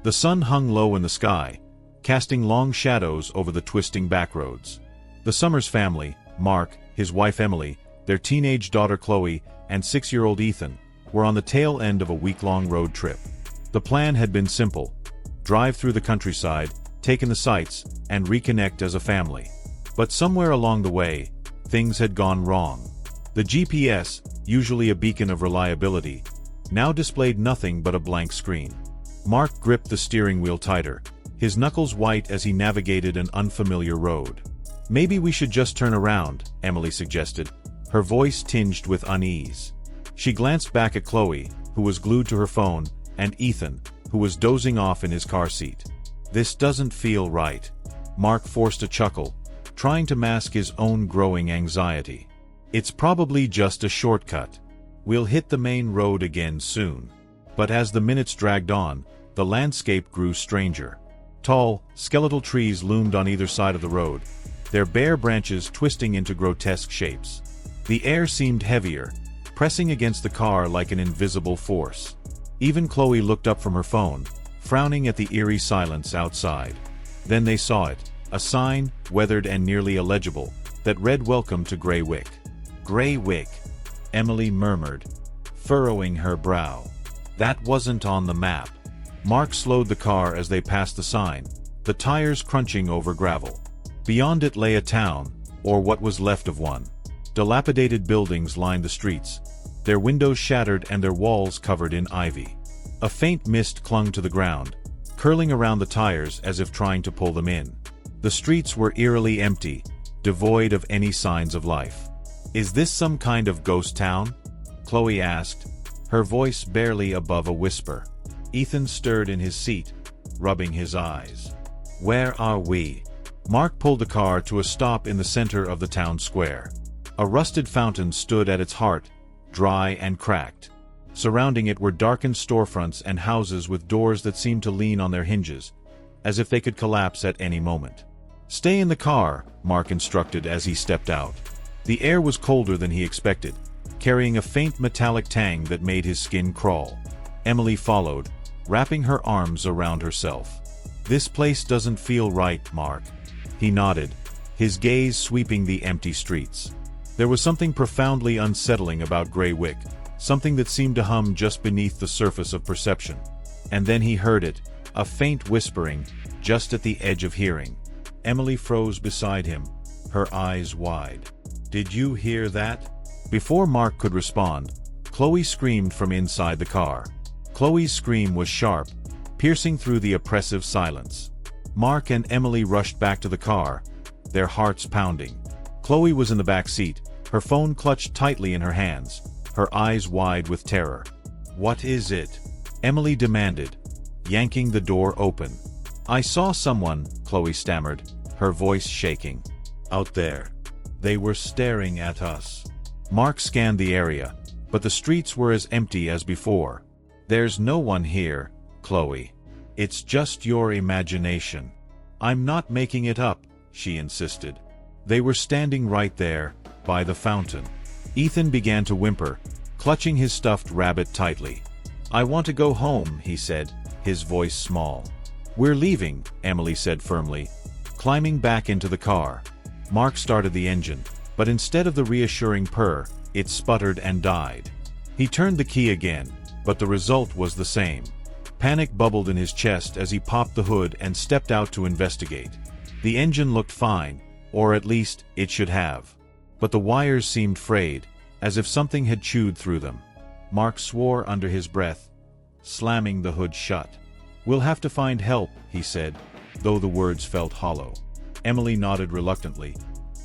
The sun hung low in the sky, casting long shadows over the twisting backroads. The Summers family, Mark, his wife Emily, their teenage daughter Chloe, and 6-year-old Ethan, were on the tail end of a week-long road trip. The plan had been simple: drive through the countryside, take in the sights, and reconnect as a family. But somewhere along the way, things had gone wrong. The GPS, usually a beacon of reliability, now displayed nothing but a blank screen. Mark gripped the steering wheel tighter, his knuckles white as he navigated an unfamiliar road. "Maybe we should just turn around," Emily suggested, her voice tinged with unease. She glanced back at Chloe, who was glued to her phone, and Ethan, who was dozing off in his car seat. "This doesn't feel right." Mark forced a chuckle, trying to mask his own growing anxiety. "It's probably just a shortcut. We'll hit the main road again soon." But as the minutes dragged on, the landscape grew stranger. Tall, skeletal trees loomed on either side of the road, their bare branches twisting into grotesque shapes. The air seemed heavier, pressing against the car like an invisible force. Even Chloe looked up from her phone, frowning at the eerie silence outside. Then they saw it, a sign, weathered and nearly illegible, that read "Welcome to Grey Wick." "Grey Wick," Emily murmured, furrowing her brow. That wasn't on the map. Mark slowed the car as they passed the sign, the tires crunching over gravel. Beyond it lay a town, or what was left of one. Dilapidated buildings lined the streets, their windows shattered and their walls covered in ivy. A faint mist clung to the ground, curling around the tires as if trying to pull them in. The streets were eerily empty, devoid of any signs of life. "Is this some kind of ghost town?" Chloe asked, her voice barely above a whisper. Ethan stirred in his seat, rubbing his eyes. "Where are we?" Mark pulled the car to a stop in the center of the town square. A rusted fountain stood at its heart, dry and cracked. Surrounding it were darkened storefronts and houses with doors that seemed to lean on their hinges, as if they could collapse at any moment. "Stay in the car," Mark instructed as he stepped out. The air was colder than he expected, carrying a faint metallic tang that made his skin crawl. Emily followed, wrapping her arms around herself. "This place doesn't feel right, Mark." He nodded, his gaze sweeping the empty streets. There was something profoundly unsettling about Grey Wick, something that seemed to hum just beneath the surface of perception. And then he heard it, a faint whispering, just at the edge of hearing. Emily froze beside him, her eyes wide. "Did you hear that?" Before Mark could respond, Chloe screamed from inside the car. Chloe's scream was sharp, piercing through the oppressive silence. Mark and Emily rushed back to the car, their hearts pounding. Chloe was in the back seat, her phone clutched tightly in her hands, her eyes wide with terror. "What is it?" Emily demanded, yanking the door open. "I saw someone," Chloe stammered, her voice shaking. "Out there. They were staring at us." Mark scanned the area, but the streets were as empty as before. "There's no one here, Chloe. It's just your imagination." "I'm not making it up," she insisted. They were standing right there, by the fountain. Ethan began to whimper, clutching his stuffed rabbit tightly. "I want to go home," he said, his voice small. "We're leaving," Emily said firmly, climbing back into the car. Mark started the engine, but instead of the reassuring purr, it sputtered and died. He turned the key again, but the result was the same. Panic bubbled in his chest as he popped the hood and stepped out to investigate. The engine looked fine, or at least, it should have. But the wires seemed frayed, as if something had chewed through them. Mark swore under his breath, slamming the hood shut. "We'll have to find help," he said, though the words felt hollow. Emily nodded reluctantly,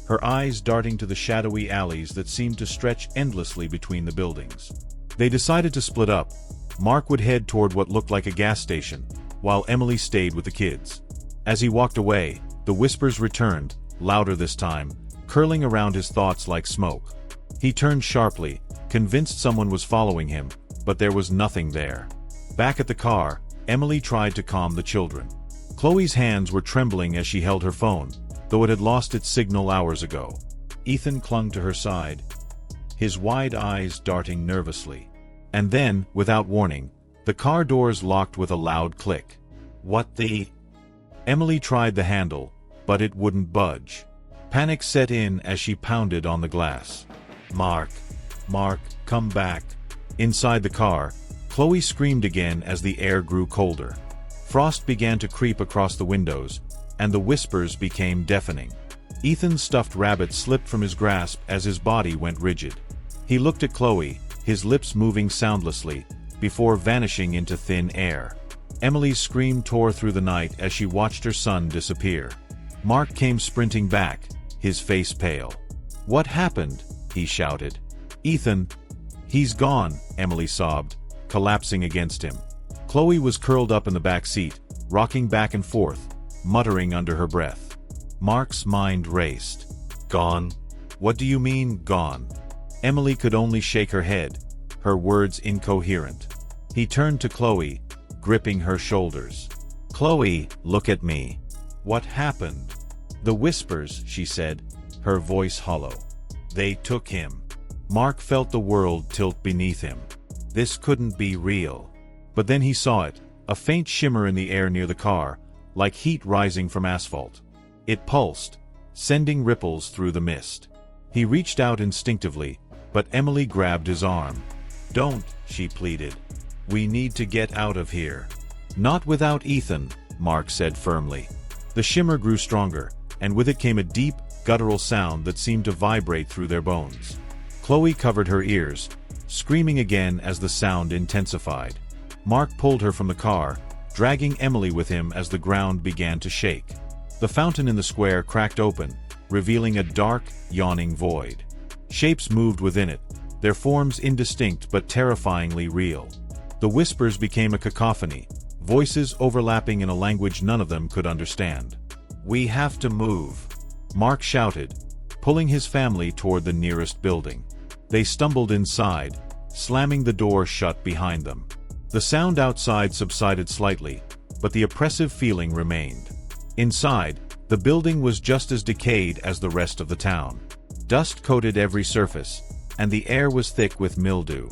her eyes darting to the shadowy alleys that seemed to stretch endlessly between the buildings. They decided to split up. Mark would head toward what looked like a gas station, while Emily stayed with the kids. As he walked away, the whispers returned, louder this time, curling around his thoughts like smoke. He turned sharply, convinced someone was following him, but there was nothing there. Back at the car, Emily tried to calm the children. Chloe's hands were trembling as she held her phone, though it had lost its signal hours ago. Ethan clung to her side, his wide eyes darting nervously. And then, without warning, the car doors locked with a loud click. What the? Emily tried the handle, but it wouldn't budge. Panic set in as she pounded on the glass. Mark, come back. Inside the car, Chloe screamed again as the air grew colder. Frost began to creep across the windows, and the whispers became deafening. Ethan's stuffed rabbit slipped from his grasp as his body went rigid. He looked at Chloe, his lips moving soundlessly, before vanishing into thin air. Emily's scream tore through the night as she watched her son disappear. Mark came sprinting back, his face pale. "What happened?" he shouted. "Ethan, he's gone," Emily sobbed, collapsing against him. Chloe was curled up in the back seat, rocking back and forth, muttering under her breath. Mark's mind raced. "Gone? What do you mean, gone?" Emily could only shake her head, her words incoherent. He turned to Chloe, gripping her shoulders. "Chloe, look at me. What happened?" "The whispers," she said, her voice hollow. "They took him." Mark felt the world tilt beneath him. This couldn't be real. But then he saw it, a faint shimmer in the air near the car, like heat rising from asphalt. It pulsed, sending ripples through the mist. He reached out instinctively, but Emily grabbed his arm. "Don't," she pleaded. "We need to get out of here." "Not without Ethan," Mark said firmly. The shimmer grew stronger, and with it came a deep, guttural sound that seemed to vibrate through their bones. Chloe covered her ears, screaming again as the sound intensified. Mark pulled her from the car, dragging Emily with him as the ground began to shake. The fountain in the square cracked open, revealing a dark, yawning void. Shapes moved within it, their forms indistinct but terrifyingly real. The whispers became a cacophony, voices overlapping in a language none of them could understand. "We have to move," Mark shouted, pulling his family toward the nearest building. They stumbled inside, slamming the door shut behind them. The sound outside subsided slightly, but the oppressive feeling remained. Inside, the building was just as decayed as the rest of the town. Dust coated every surface, and the air was thick with mildew.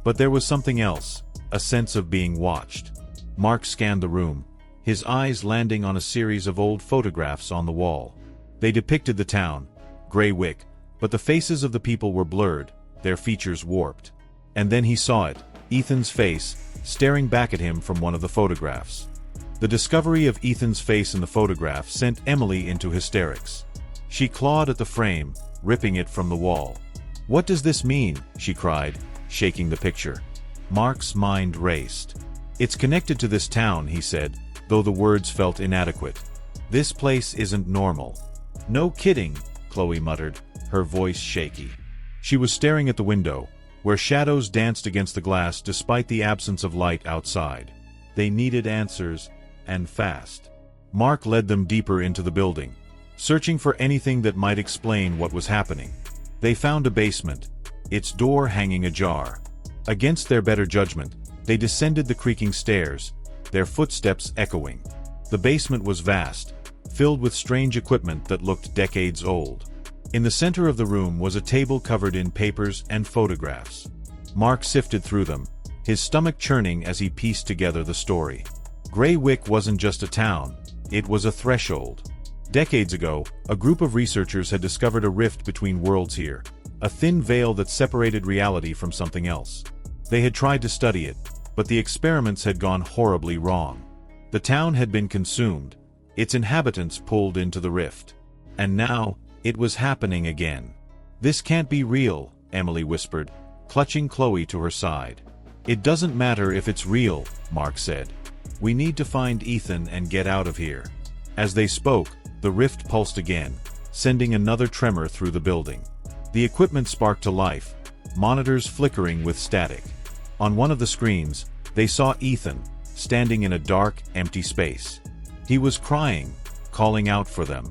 But there was something else, a sense of being watched. Mark scanned the room, his eyes landing on a series of old photographs on the wall. They depicted the town, Grey Wick, but the faces of the people were blurred, their features warped. And then he saw it, Ethan's face, staring back at him from one of the photographs. The discovery of Ethan's face in the photograph sent Emily into hysterics. She clawed at the frame, ripping it from the wall. "What does this mean?" she cried, shaking the picture. Mark's mind raced. "It's connected to this town," he said, though the words felt inadequate. "This place isn't normal." "No kidding," Chloe muttered, her voice shaky. She was staring at the window, where shadows danced against the glass despite the absence of light outside. They needed answers, and fast. Mark led them deeper into the building, searching for anything that might explain what was happening. They found a basement, its door hanging ajar. Against their better judgment, they descended the creaking stairs, their footsteps echoing. The basement was vast, filled with strange equipment that looked decades old. In the center of the room was a table covered in papers and photographs. Mark sifted through them, his stomach churning as he pieced together the story. Grey Wick wasn't just a town, it was a threshold. Decades ago, a group of researchers had discovered a rift between worlds here, a thin veil that separated reality from something else. They had tried to study it, but the experiments had gone horribly wrong. The town had been consumed, its inhabitants pulled into the rift. And now, it was happening again. "This can't be real," Emily whispered, clutching Chloe to her side. "It doesn't matter if it's real," Mark said. "We need to find Ethan and get out of here." As they spoke, the rift pulsed again, sending another tremor through the building. The equipment sparked to life, monitors flickering with static. On one of the screens, they saw Ethan, standing in a dark, empty space. He was crying, calling out for them.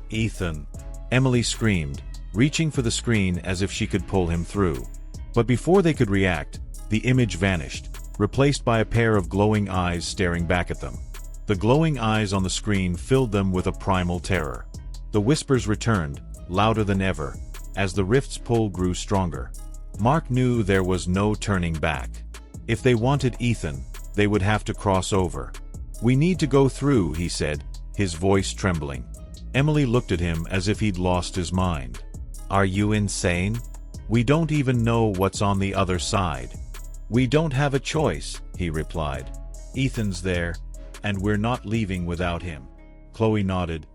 "Ethan!" Emily screamed, reaching for the screen as if she could pull him through. But before they could react, the image vanished, replaced by a pair of glowing eyes staring back at them. The glowing eyes on the screen filled them with a primal terror. The whispers returned, louder than ever, as the rift's pull grew stronger. Mark knew there was no turning back. If they wanted Ethan, they would have to cross over. "We need to go through," he said, his voice trembling. Emily looked at him as if he'd lost his mind. "Are you insane? We don't even know what's on the other side." "We don't have a choice," he replied. "Ethan's there, and we're not leaving without him." Chloe nodded,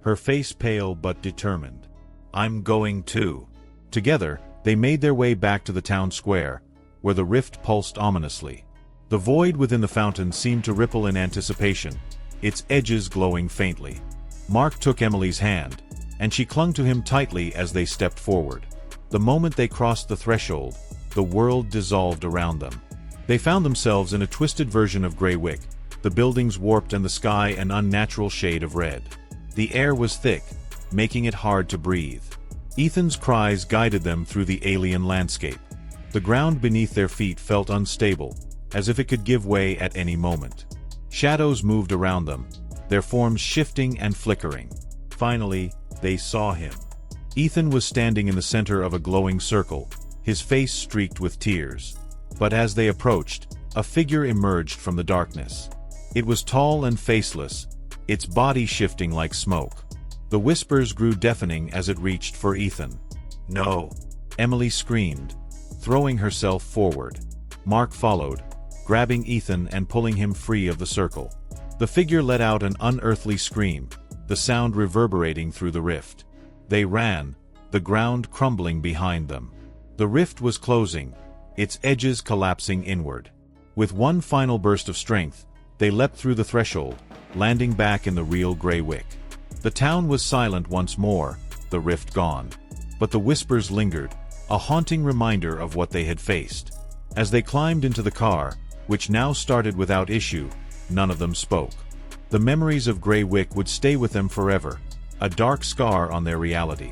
her face pale but determined. "I'm going too." Together, they made their way back to the town square, where the rift pulsed ominously. The void within the fountain seemed to ripple in anticipation, its edges glowing faintly. Mark took Emily's hand, and she clung to him tightly as they stepped forward. The moment they crossed the threshold, the world dissolved around them. They found themselves in a twisted version of Greywick, the buildings warped and the sky an unnatural shade of red. The air was thick, making it hard to breathe. Ethan's cries guided them through the alien landscape. The ground beneath their feet felt unstable, as if it could give way at any moment. Shadows moved around them, their forms shifting and flickering. Finally, they saw him. Ethan was standing in the center of a glowing circle, his face streaked with tears. But as they approached, a figure emerged from the darkness. It was tall and faceless, its body shifting like smoke. The whispers grew deafening as it reached for Ethan. "No!" Emily screamed, throwing herself forward. Mark followed, grabbing Ethan and pulling him free of the circle. The figure let out an unearthly scream, the sound reverberating through the rift. They ran, the ground crumbling behind them. The rift was closing, its edges collapsing inward. With one final burst of strength, they leapt through the threshold, landing back in the real Greywick. The town was silent once more, the rift gone. But the whispers lingered, a haunting reminder of what they had faced. As they climbed into the car, which now started without issue, none of them spoke. The memories of Greywick would stay with them forever, a dark scar on their reality.